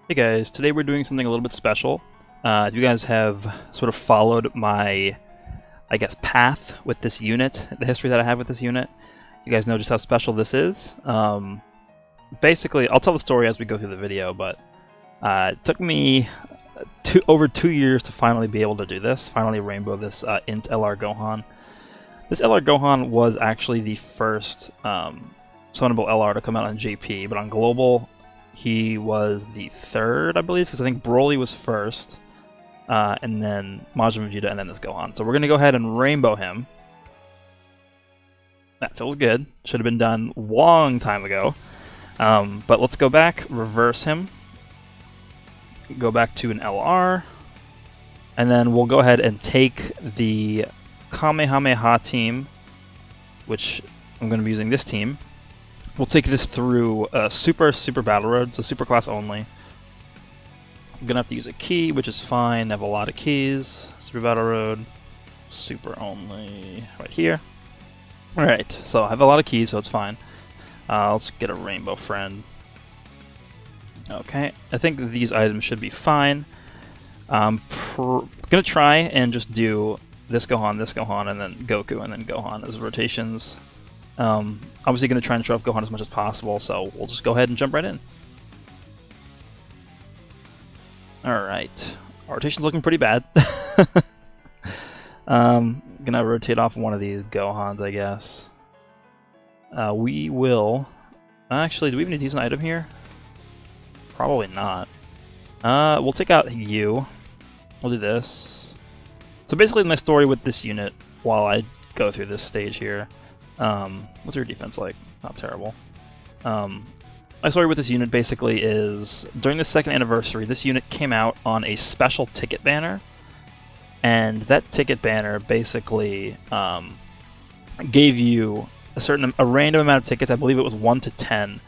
Hey guys, today we're doing something a little bit special. You guys have sort of followed my, I guess, path with this unit, the history that I have with this unit. You guys know just how special this is. Basically, I'll tell the story as we go through the video, but it took me over 2 years to finally be able to do this, finally rainbow this INT LR Gohan. This LR Gohan was actually the first summonable LR to come out on JP, but on Global, he was the third, I believe, because I think Broly was first, and then Majin Vegeta, and then this Gohan. So we're going to go ahead and rainbow him. That feels good. Should have been done a long time ago. But let's go back, reverse him, go back to an LR, and then we'll go ahead and take the Kamehameha team, which I'm going to be using this team. We'll take this through Super Battle Road, so Super class only. I'm going to have to use a key, which is fine. I have a lot of keys. Super Battle Road, Super only, right here. Alright, so I have a lot of keys, so it's fine. Let's get a rainbow friend. Okay, I think these items should be fine. I'm going to try and just do this Gohan, and then Goku, and then Gohan as rotations. Obviously going to try and show off Gohan as much as possible, so we'll just go ahead and jump right in. Alright, our rotation's looking pretty bad. Gonna rotate off one of these Gohans, I guess. We will... Actually, do we even need to use an item here? Probably not. We'll take out you. We'll do this. So basically my story with this unit, while I go through this stage here... what's your defense like? Not terrible. My story with this unit basically is, during the second anniversary, this unit came out on a special ticket banner, and that ticket banner basically gave you a random amount of tickets. I believe it was 1 to 10.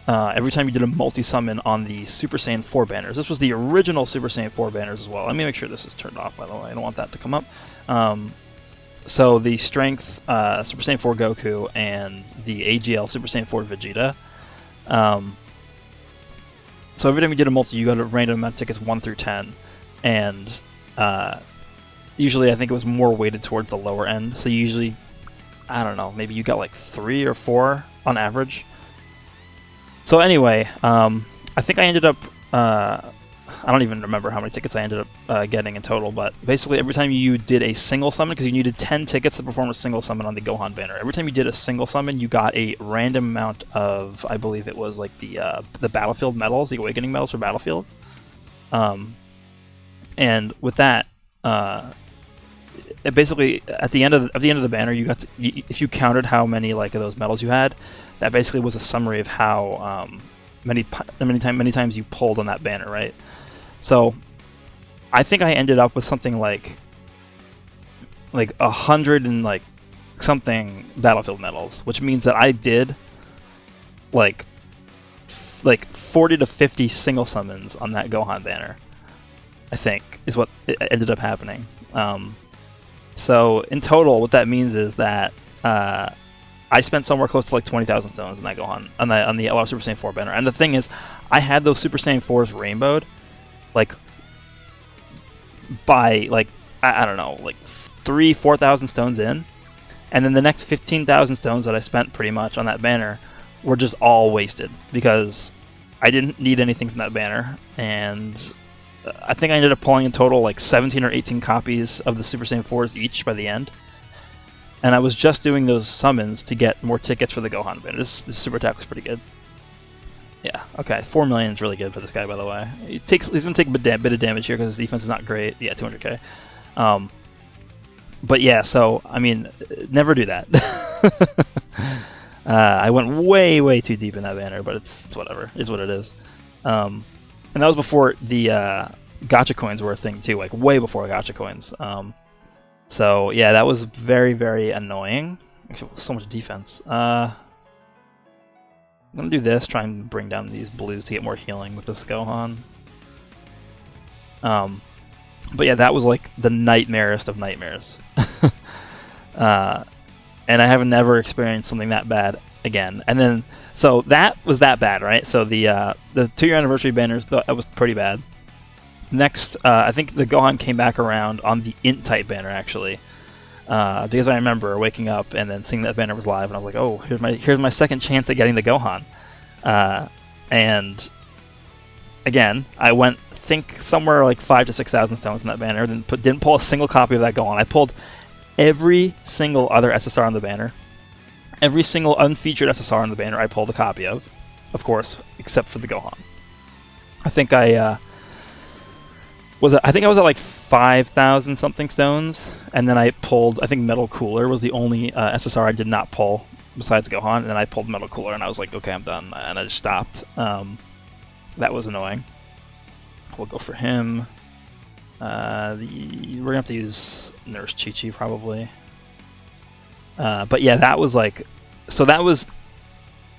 Every time you did a multi-summon on the Super Saiyan 4 banners. This was the original Super Saiyan 4 banners as well. Let me make sure this is turned off, by the way. I don't want that to come up. So the Strength Super Saiyan 4 Goku and the AGL Super Saiyan 4 Vegeta. So every time you did a multi, you got a random amount of tickets 1 through 10, and usually I think it was more weighted towards the lower end. So usually, I don't know, maybe you got like 3 or 4 on average. So anyway, I think I ended up. I don't even remember how many tickets I ended up getting in total, but basically every time you did a single summon, because you needed 10 tickets to perform a single summon on the Gohan banner, every time you did a single summon, you got a random amount of, I believe it was like the Battlefield medals, the Awakening medals for Battlefield. And with that, basically at the end of the banner, you got to, if you counted how many like of those medals you had, that basically was a summary of how many times you pulled on that banner, right? So, I think I ended up with something like 100 and like something Battlefield medals, which means that I did like 40 to 50 single summons on that Gohan banner. I think is what ended up happening. So in total, what that means is that I spent somewhere close to like 20,000 stones in that Gohan on the LR Super Saiyan 4 banner. And the thing is, I had those Super Saiyan 4s rainbowed like by like I don't know, like 4,000 stones in, and then the next 15,000 stones that I spent pretty much on that banner were just all wasted because I didn't need anything from that banner, and I think I ended up pulling in total like 17 or 18 copies of the Super Saiyan 4s each by the end. And I was just doing those summons to get more tickets for the Gohan banner. This super attack was pretty good. Yeah, okay, 4 million is really good for this guy, by the way. He's going to take a bit of damage here because his defense is not great. Yeah, 200k. But yeah, so, I mean, never do that. I went way too deep in that banner, but it's whatever. It's what it is. And that was before the gacha coins were a thing, too, like way before gacha coins. So, yeah, that was very annoying. Actually, so much defense. I'm going to do this, try and bring down these blues to get more healing with this Gohan. But yeah, that was like the nightmarest of nightmares. And I have never experienced something that bad again. And then, so that was that bad, right? So the 2-year anniversary banners, that was pretty bad. Next, I think the Gohan came back around on the INT type banner, actually. Because I remember waking up and then seeing that banner was live, and I was like, oh, here's my second chance at getting the Gohan. And again, I went, think somewhere like 5,000 to 6,000 stones in that banner. Didn't pull a single copy of that Gohan. I pulled every single other SSR on the banner. Every single unfeatured SSR on the banner I pulled a copy of course, except for the Gohan. I think I was at like 5,000 something stones, and then I pulled, I think Metal Cooler was the only SSR I did not pull besides Gohan, and then I pulled Metal Cooler, and I was like, okay, I'm done, and I just stopped. That was annoying. We'll go for him. We're gonna have to use Nurse Chi-Chi probably. But yeah, that was like, so that was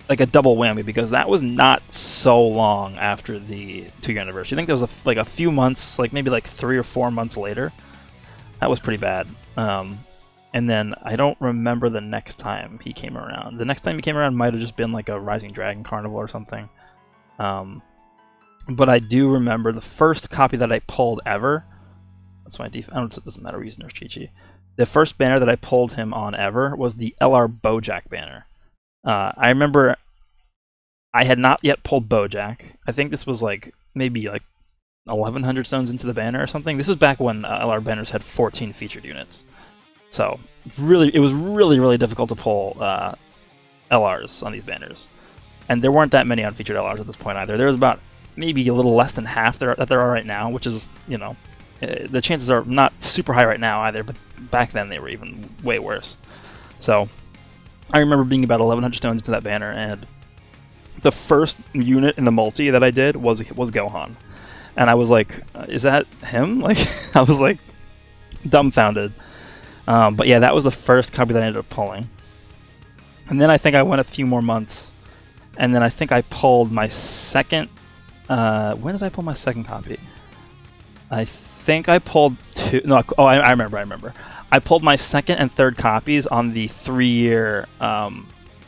like a double whammy, because that was not so long after the 2-year anniversary. I think there was like a few months, like maybe like 3 or 4 months later. That was pretty bad. And then I don't remember the next time he came around. The next time he came around might have just been like a Rising Dragon Carnival or something. But I do remember the first copy that I pulled ever. That's my default. I don't know, it doesn't matter. We use Nurse Chi-Chi. The first banner that I pulled him on ever was the LR Bojack banner. I remember I had not yet pulled Bojack. I think this was like maybe like 1,100 stones into the banner or something. This was back when LR banners had 14 featured units. So it was really difficult to pull LRs on these banners. And there weren't that many unfeatured LRs at this point either. There was about maybe a little less than half that there are right now, which is, you know, the chances are not super high right now either, but back then they were even way worse. So I remember being about 1,100 stones into that banner, and the first unit in the multi that I did was Gohan. And I was like, is that him? Like, I was like dumbfounded. But yeah, that was the first copy that I ended up pulling. And then I think I went a few more months, and then I think I pulled my second... when did I pull my second copy? I think I pulled two... No, I remember. I pulled my second and third copies on the 3-year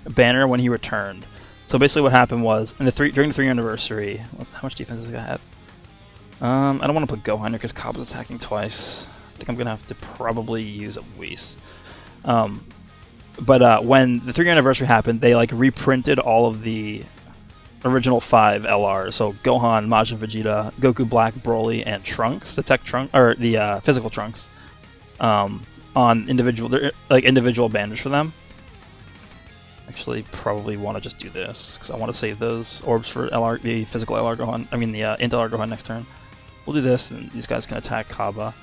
banner when he returned. So basically what happened was, during the 3-year anniversary... How much defense does he have? I don't want to put Gohan here because Cobb is attacking twice. I think I'm going to have to probably use a Whis. But when the 3-year anniversary happened, they like reprinted all of the original 5 LRs. So Gohan, Majin Vegeta, Goku Black, Broly, and Trunks, the tech trunk or the physical Trunks, on individual banners for them. Actually, probably want to just do this because I want to save those orbs for the physical LR Gohan. I mean the INT LR Gohan next turn. We'll do this, and these guys can attack Kaba.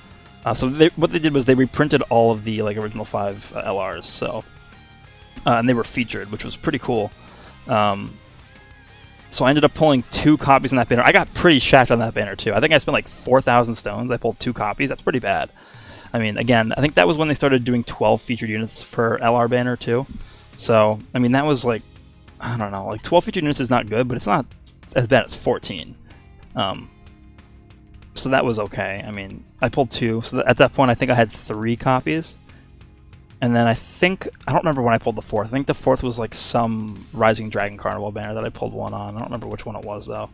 So what they did was they reprinted all of the like original 5 LRs. So and they were featured, which was pretty cool. So I ended up pulling 2 copies in that banner. I got pretty shacked on that banner too. I think I spent like 4,000 stones. I pulled 2 copies. That's pretty bad. I mean, again, I think that was when they started doing 12 featured units per LR banner too. So, I mean, that was like, I don't know, like 12 featured units is not good, but it's not as bad as 14. So that was okay. I mean, I pulled 2. So at that point, I think I had 3 copies. And then I don't remember when I pulled the 4th. I think the 4th was like some Rising Dragon Carnival banner that I pulled one on. I don't remember which one it was though.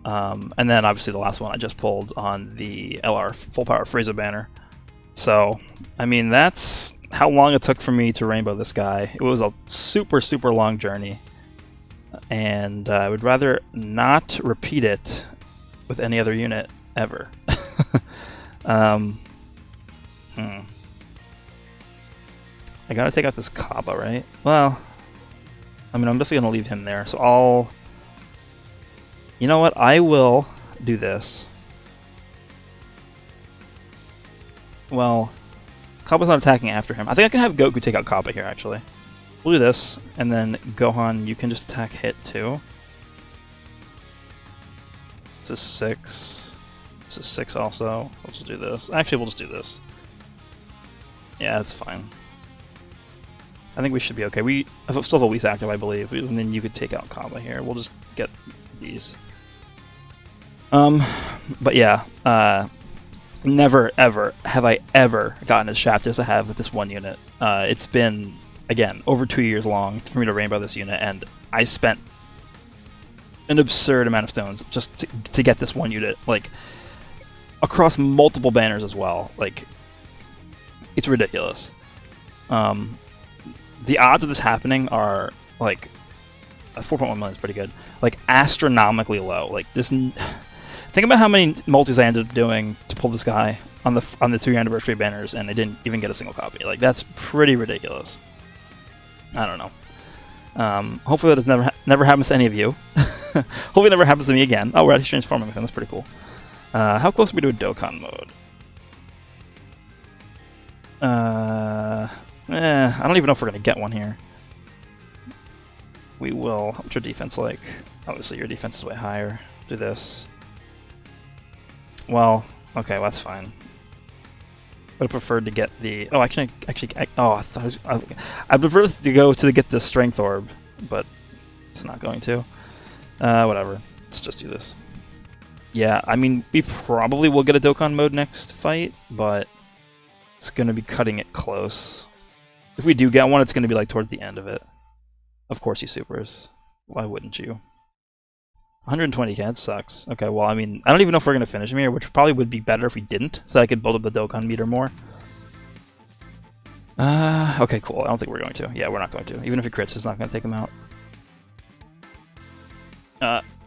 And then obviously the last one I just pulled on the LR Full Power Frieza banner. So, I mean, that's how long it took for me to rainbow this guy. It was a super long journey. And I would rather not repeat it with any other unit ever. I gotta take out this Kaba, right? Well, I mean, I'm definitely gonna leave him there, so you know what? I will do this. Well, Kaba's not attacking after him. I think I can have Goku take out Kaba here, actually. We'll do this, and then Gohan, you can just attack hit too. This is 6. This is 6 also. We'll just do this. Actually, we'll just do this. Yeah, it's fine. I think we should be okay. We still have a Whis active, I believe, and then you could take out Kaba here. We'll just get these. But yeah, never ever have I ever gotten as shapped as I have with this one unit. It's been again, over 2 years long for me to rainbow this unit, and I spent an absurd amount of stones just to get this one unit, like, across multiple banners as well. Like, it's ridiculous. The odds of this happening are, like, 4.1 million is pretty good. Like, astronomically low. Like, this... Think about how many multis I ended up doing to pull this guy on the 2-year anniversary banners, and I didn't even get a single copy. Like, that's pretty ridiculous. I don't know. Hopefully that does never happens to any of you. Hopefully it never happens to me again. Oh, we're actually transforming with him. That's pretty cool. How close are we to a Dokkan mode? I don't even know if we're going to get one here. We will. What's your defense like? Obviously your defense is way higher. Do this. Well, okay, well, that's fine. I would have preferred to get the... Oh, actually, I prefer to go to get the strength orb, but it's not going to. Whatever. Let's just do this. Yeah, I mean, we probably will get a Dokkan mode next fight, but it's going to be cutting it close. If we do get one, it's going to be like towards the end of it. Of course he supers. Why wouldn't you? 120k, that sucks. Okay, well, I mean, I don't even know if we're going to finish him here, which probably would be better if we didn't, so I could build up the Dokkan meter more. Okay, cool. I don't think we're going to. Yeah, we're not going to. Even if he crits, it's not going to take him out.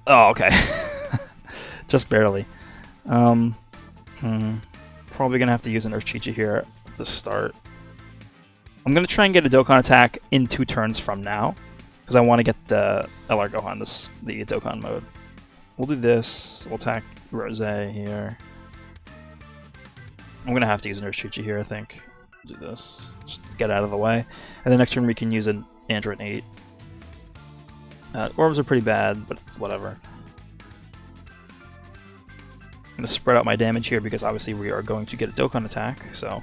Oh, okay. Just barely. Probably going to have to use an Earth Chi-Chi here at the start. I'm going to try and get a Dokkan attack in 2 turns from now, because I want to get the LR Gohan, the Dokkan mode. We'll do this. We'll attack Rose here. I'm going to have to use an Earth Chi-Chi here, I think. Do this. Just get out of the way. And then next turn we can use an Android 8. Orbs are pretty bad, but whatever. I'm going to spread out my damage here because obviously we are going to get a Dokkan attack, so...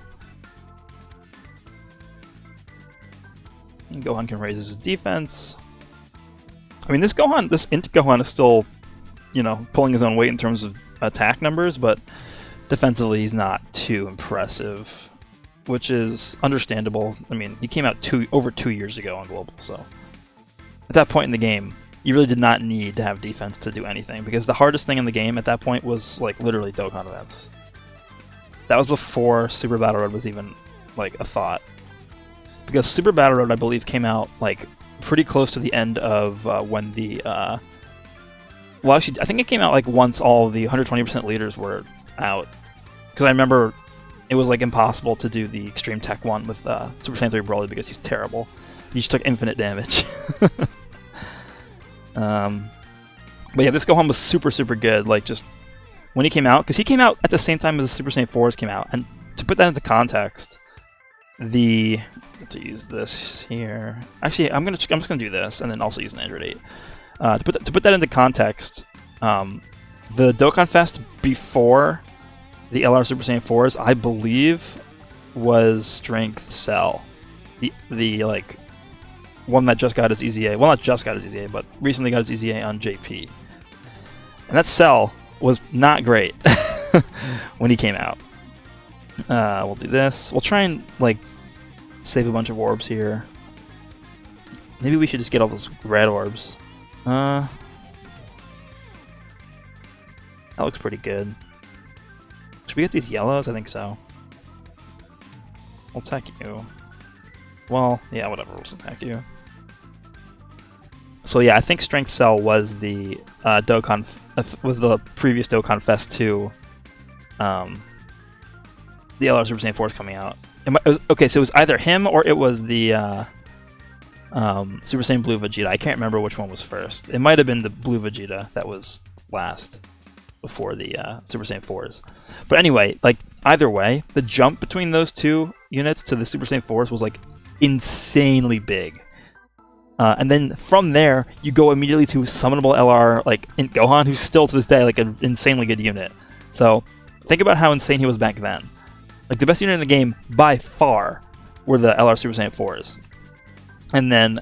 Gohan can raise his defense. I mean, this INT Gohan is still, you know, pulling his own weight in terms of attack numbers, but defensively he's not too impressive, which is understandable. I mean, he came out over 2 years ago on Global, so at that point in the game, you really did not need to have defense to do anything, because the hardest thing in the game at that point was, like, literally Dokkan events. That was before Super Battle Road was even, like, a thought. Because Super Battle Road, I believe, came out, like, pretty close to the end of when the... Well, actually, I think it came out, like, once all the 120% leaders were out. Because I remember it was, like, impossible to do the Extreme Tech one with Super Saiyan 3 Broly because he's terrible. He just took infinite damage. But yeah, this Gohan was super, super good. Like, just when he came out... Because he came out at the same time as the Super Saiyan 4s came out. And to put that into context... To use this here. Actually, I'm just gonna do this, and then also use an Android 8. To put that into context, the Dokkan Fest before the LR Super Saiyan 4s, I believe, was Strength Cell, the like one that just got his EZA. Well, not just got his EZA, but recently got his EZA on JP. And that Cell was not great when he came out. We'll do this. We'll try and, like, save a bunch of orbs here. Maybe we should just get all those red orbs. That looks pretty good. Should we get these yellows? I think so. We'll attack you. Well, yeah, whatever. We'll just attack you. So yeah, I think Strength Cell was the Dokkan was the previous Dokkan Fest 2. The LR Super Saiyan 4 is coming out. Okay, so it was either him or it was the Super Saiyan Blue Vegeta. I can't remember which one was first. It might have been the Blue Vegeta that was last before the Super Saiyan 4s. But anyway, like, either way, the jump between those two units to the Super Saiyan 4s was, like, insanely big. And then from there, you go immediately to summonable LR, like, INT Gohan, who's still to this day, like, an insanely good unit. So think about how insane he was back then. Like, the best unit in the game, by far, were the LR Super Saiyan 4s. And then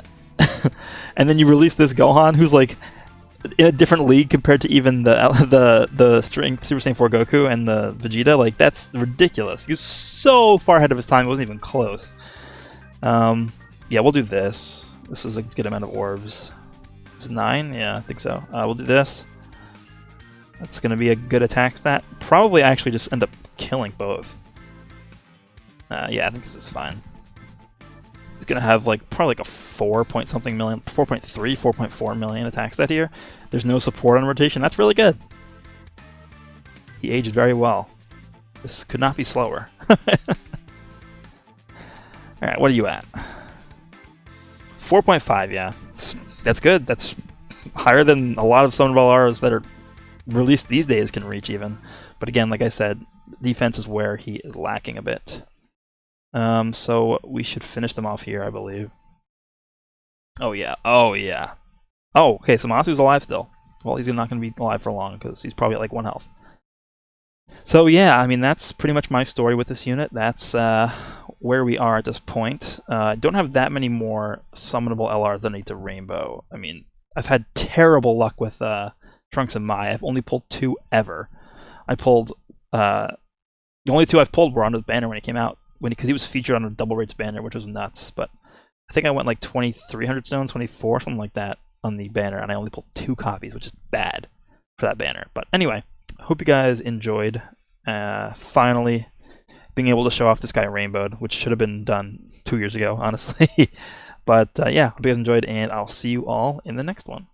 and then you release this Gohan, who's, like, in a different league compared to even the Strength Super Saiyan 4 Goku and the Vegeta. Like, that's ridiculous. He was so far ahead of his time, it wasn't even close. Yeah, Yeah, we'll do this. This is a good amount of orbs. It's 9? Yeah, I think so. We'll do this. That's going to be a good attack stat. Probably actually just end up killing both. Yeah, I think this is fine. He's going to have like probably like a 4 point something million, 4.3, 4.4 million attack stat here. There's no support on rotation. That's really good. He aged very well. This could not be slower. Alright, what are you at? 4.5, yeah. That's good. That's higher than a lot of Summonable LRs that are released these days can reach even. But again, like I said, defense is where he is lacking a bit. So we should finish them off here, I believe. Oh yeah, oh yeah. Oh, okay, so Masu's alive still. Well, he's not going to be alive for long because he's probably at like 1 health. So yeah, I mean, that's pretty much my story with this unit. That's where we are at this point. Don't have that many more summonable LRs that need to rainbow. I mean, I've had terrible luck with Trunks and Mai. I've only pulled 2 ever. I pulled the only 2 I've pulled were on his banner when he came out, because he was featured on a double rates banner, which was nuts. But I think I went like 2,300 stones, 24, something like that on the banner, and I only pulled 2 copies, which is bad for that banner. But anyway, hope you guys enjoyed. Finally being able to show off this guy rainbowed, which should have been done 2 years ago, honestly. But yeah, hope you guys enjoyed, and I'll see you all in the next one.